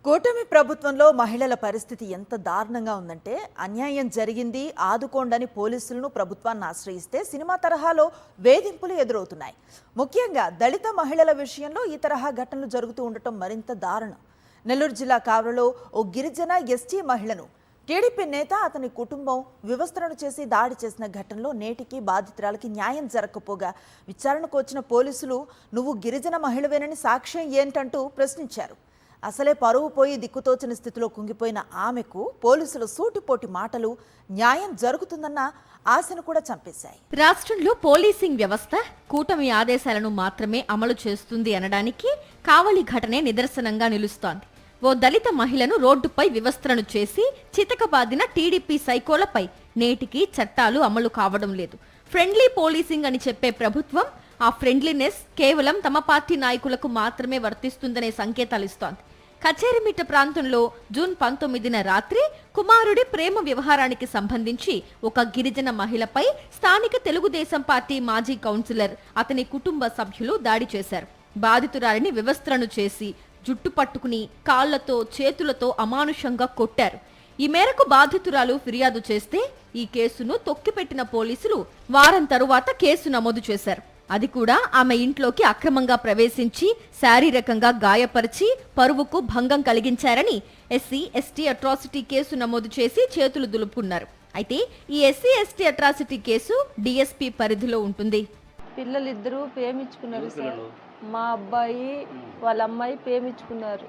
కూటమి ప్రభుత్వంలో మహిళల పరిస్థితి ఎంత దారుణంగా ఉందంటే అన్యాయం జరిగింది ఆదుకోండని పోలీసులను ప్రభుత్వాన్ని ఆశ్రయిస్తే సినిమా తరహాలో వేధింపులు ఎదురవుతున్నాయి. ముఖ్యంగా దళిత మహిళల విషయంలో ఈ తరహా ఘటనలు జరుగుతూ ఉండటం మరింత దారుణం. నెల్లూరు జిల్లా కావలిలో ఓ గిరిజన ఎస్టీ మహిళను టీడీపీ నేత అతని కుటుంబం వివస్త్రను చేసి దాడి చేసిన ఘటనలో నేటికి బాధితురాలకి న్యాయం జరగకపోగా విచారణకు వచ్చిన పోలీసులు నువ్వు గిరిజన మహిళవేనని సాక్ష్యం ఏంటంటూ ప్రశ్నించారు. అసలే పరువు పోయి దిక్కుతోచిన స్థితిలో కుంగిపోయిన ఆమెకు పోలీసుల సూటిపోటి మాటలు న్యాయం జరుగుతుందన్న ఆశను కూడా చంపేశాయి. రాష్ట్రంలో పోలీసింగ్ వ్యవస్థ కూటమి ఆదేశాలను మాత్రమే అమలు చేస్తుంది అనడానికి కావలి ఘటనే నిదర్శనంగా నిలుస్తోంది. ఓ దళిత మహిళను రోడ్డుపై వివస్త్రను చేసి చితకబాదిన టీడీపీ సైకోలపై నేటికి చట్టాలు అమలు కావడం లేదు. ఫ్రెండ్లీ పోలీసింగ్ అని చెప్పే ప్రభుత్వం ఆ ఫ్రెండ్లీనెస్ కేవలం తమ పార్టీ నాయకులకు మాత్రమే వర్తిస్తుందనే సంకేతాలు ఇస్తోంది. కచేరిమిట్ట ప్రాంతంలో జూన్ 19న రాత్రి కుమారుడి ప్రేమ వ్యవహారానికి సంబంధించి ఒక గిరిజన మహిళపై స్థానిక తెలుగుదేశం పార్టీ మాజీ కౌన్సిలర్ అతని కుటుంబ సభ్యులు దాడి చేశారు. బాధితురాలిని వివస్త్రను చేసి జుట్టు పట్టుకుని కాళ్లతో చేతులతో అమానుషంగా కొట్టారు. ఈ మేరకు బాధితురాలు ఫిర్యాదు చేస్తే ఈ కేసును తొక్కిపెట్టిన పోలీసులు వారం తరువాత కేసు నమోదు చేశారు. అది కూడా ఆమె ఇంట్లోకి అక్రమంగా ప్రవేశించి శారీరకంగా గాయపరిచి పరువుకు భంగం కలిగించారని ఎస్సీ ఎస్టీ అట్రాసిటీ కేసు నమోదు చేసి చేతులు దులుపుకున్నారు. అయితే ఈ SC ST atrocity case DSP పరిధిలో ఉంటుంది. పిల్లలిద్దరూ ప్రేమించుకున్నారు సార్. మా అబ్బాయి వాళ్ళ అమ్మాయి ప్రేమించుకున్నారు.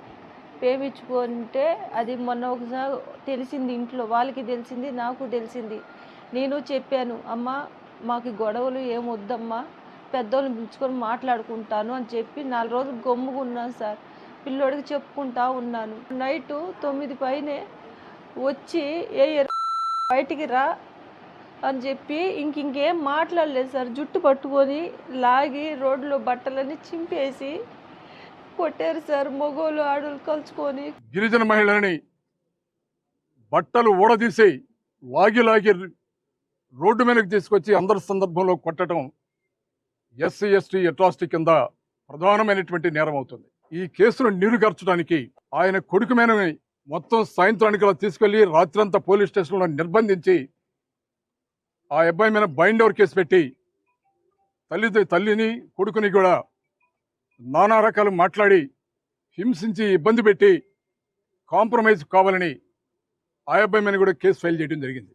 ప్రేమించుకుంటే అది మొన్న ఒకసారి తెలిసింది, ఇంట్లో వాళ్ళకి తెలిసింది, నాకు తెలిసింది. నేను చెప్పాను, అమ్మ మాకు గొడవలు ఏమొద్దమ్మా, పెద్దోళ్ళని పిలుచుకొని మాట్లాడుకుంటాను అని చెప్పి 4 రోజులు గమ్ముకున్నాను సార్. పిల్లోడికి చెప్పుకుంటా ఉన్నాను. నైట్ 9 పైనే వచ్చి బయటికి రా అని చెప్పి ఇంకేం మాట్లాడలేదు సార్. జుట్టు పట్టుకొని లాగి రోడ్లో బట్టలన్నీ చింపేసి కొట్టారు సార్. మగోళ్ళు ఆడోళ్ళు కలుసుకొని గిరిజన మహిళలని బట్టలు ఊడదీసి లాగి రోడ్డు మీదకి తీసుకొచ్చి అందరి సందర్భంలో కొట్టడం ఎస్సీ ఎస్టీ అట్రాసిటీ కింద ప్రధానమైనటువంటి నేరం అవుతుంది. ఈ కేసును నీరుగార్చడానికి ఆయన కొడుకు మేనని మొత్తం సాయంత్రానికి తీసుకెళ్లి రాత్రంతా పోలీస్ స్టేషన్లో నిర్బంధించి ఆ అబ్బాయి మీద బైండ్ ఓవర్ కేసు పెట్టి తల్లిని కొడుకుని కూడా నానా రకాలు మాట్లాడి హింసించి ఇబ్బంది పెట్టి కాంప్రమైజ్ కావాలని ఆ అబ్బాయి మీద కూడా కేసు ఫైల్ చేయడం జరిగింది.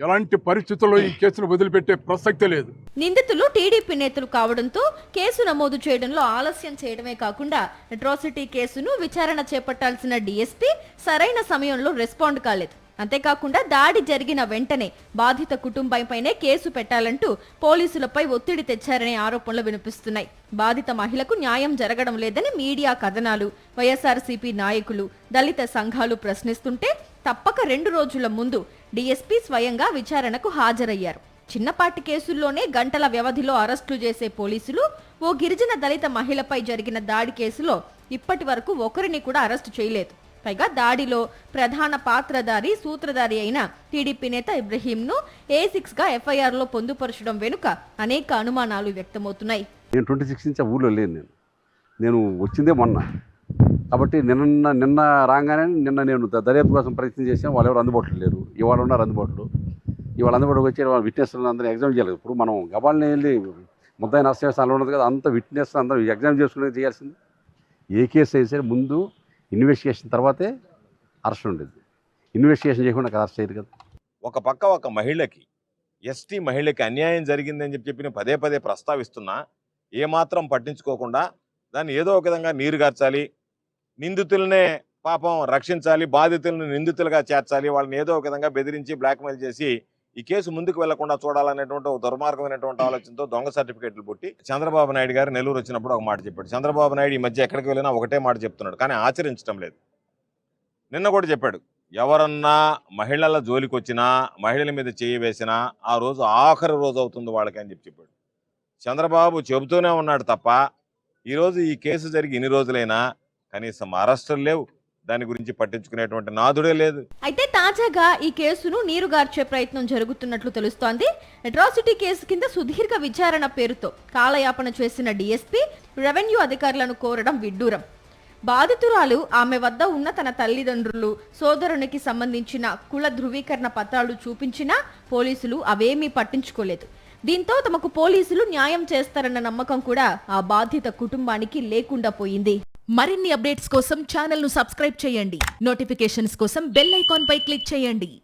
ఎలాంటి పరిస్థితుల్లో ఈ కేసును వదిలిపెట్టే ప్రసక్తే లేదు. నిందితులు టీడీపీ నేతలు కావడంతో కేసు నమోదు చేయడంలో ఆలస్యం చేయడమే కాకుండా అట్రాసిటీ కేసును విచారణ చేపట్టాల్సిన డీఎస్పీ సరైన సమయంలో రెస్పాండ్ కాలేదు. అంతేకాకుండా దాడి జరిగిన వెంటనే బాధిత కుటుంబంపైనే కేసు పెట్టాలంటూ పోలీసులపై ఒత్తిడి తెచ్చారనే ఆరోపణలు వినిపిస్తున్నాయి. బాధిత మహిళకు న్యాయం జరగడం లేదని మీడియా కథనాలు, వైఎస్ఆర్సీపీ నాయకులు, దళిత సంఘాలు ప్రశ్నిస్తుంటే తప్పక 2 రోజుల ముందు డీఎస్పీ స్వయంగా విచారణకు హాజరయ్యారు. చిన్నపాటి కేసుల్లోనే గంటల వ్యవధిలో అరెస్టులు చేసే పోలీసులు ఓ గిరిజన దళిత మహిళపై జరిగిన దాడి కేసులో ఇప్పటి వరకు ఒకరిని కూడా అరెస్టు చేయలేదు. పైగా దాడిలో ప్రధాన పాత్రధారి సూత్రధారి అయిన టీడీపీ నేత ఇబ్రహీంను A6గా ఎఫ్ఐఆర్లో పొందుపరచడం వెనుక అనేక అనుమానాలు వ్యక్తమవుతున్నాయి. నేను 26 నుంచి ఊళ్ళో లేను. నేను వచ్చిందే మొన్న. కాబట్టి నిన్న రాగానే నేను దర్యాప్తు కోసం ప్రయత్నం చేసాను. వాళ్ళు ఎవరు అందుబాటులో లేరు. ఇవాళ ఉన్నారు అందుబాటులో. ఇవాళ అందుబాటులోకి వచ్చి విట్నెస్ అందరూ ఎగ్జామ్ చేయాలి. ఇప్పుడు మనం గబాల్ని వెళ్ళి ముద్దాయి నష్టం ఉండదు కదా, అంత విట్నెస్ అందరూ ఎగ్జామ్ చేసుకునేది చేయాల్సింది. ఏ కేసు అయితే సరే ముందు ఇన్వెస్టిగేషన్ తర్వాతే అరెస్ట్ ఉండేది. ఇన్వెస్టిగేషన్ చేయకుండా అరెస్ట్ చేయరు కదా. ఒక పక్క ఒక మహిళకి, ఎస్టీ మహిళకి అన్యాయం జరిగిందని చెప్పి పదే ప్రస్తావిస్తున్నా ఏమాత్రం పట్టించుకోకుండా దాన్ని ఏదో ఒక విధంగా నీరుగార్చాలి, నిందితులనే పాపం రక్షించాలి, బాధితులను నిందితులుగా చేర్చాలి, వాళ్ళని ఏదో ఒక విధంగా బెదిరించి బ్లాక్మెయిల్ చేసి ఈ కేసు ముందుకు వెళ్లకుండా చూడాలనేటువంటి ఒక దుర్మార్గమైనటువంటి ఆలోచనతో దొంగ సర్టిఫికేట్లు పుట్టి చంద్రబాబు నాయుడు గారు నెల్లూరు వచ్చినప్పుడు ఒక మాట చెప్పాడు. చంద్రబాబు నాయుడు ఈ మధ్య ఎక్కడికి వెళ్ళినా ఒకటే మాట చెప్తున్నాడు, కానీ ఆచరించడం లేదు. నిన్న కూడా చెప్పాడు, ఎవరన్నా మహిళల జోలికి వచ్చినా, మహిళల మీద చేయి వేసినా ఆ రోజు ఆఖరి రోజు అవుతుంది వాళ్ళకి అని చెప్పాడు. చంద్రబాబు చెబుతూనే ఉన్నాడు తప్ప ఈరోజు ఈ కేసు జరిగి ఇన్ని రోజులైనా కనీసం అరెస్టులు లేవు, దాని గురించి పట్టించుకునేటువంటి నాదుడే లేదు. అయితే తాజాగా ఈ కేసును నీరుగార్చే ప్రయత్నం జరుగుతున్నట్లు తెలుస్తోంది. అట్రాసిటీ కేసు కింద సుదీర్ఘ విచారణ పేరుతో కాలయాపన చేసిన డీఎస్పీ రెవెన్యూ అధికారులను కోరడం విడ్డూరం. బాధితురాలు ఆమె వద్ద ఉన్న తన తల్లిదండ్రులు, సోదరునికి సంబంధించిన కుల ధృవీకరణ పత్రాలు చూపించినా పోలీసులు అవేమీ పట్టించుకోలేదు. దీంతో తమకు పోలీసులు న్యాయం చేస్తారన్న నమ్మకం కూడా ఆ బాధిత కుటుంబానికి లేకుండా పోయింది. మరిన్ని అప్డేట్స్ కోసం ఛానల్ ను సబ్స్క్రైబ్ చేయండి. నోటిఫికేషన్స్ కోసం బెల్ ఐకాన్ పై క్లిక్ చేయండి.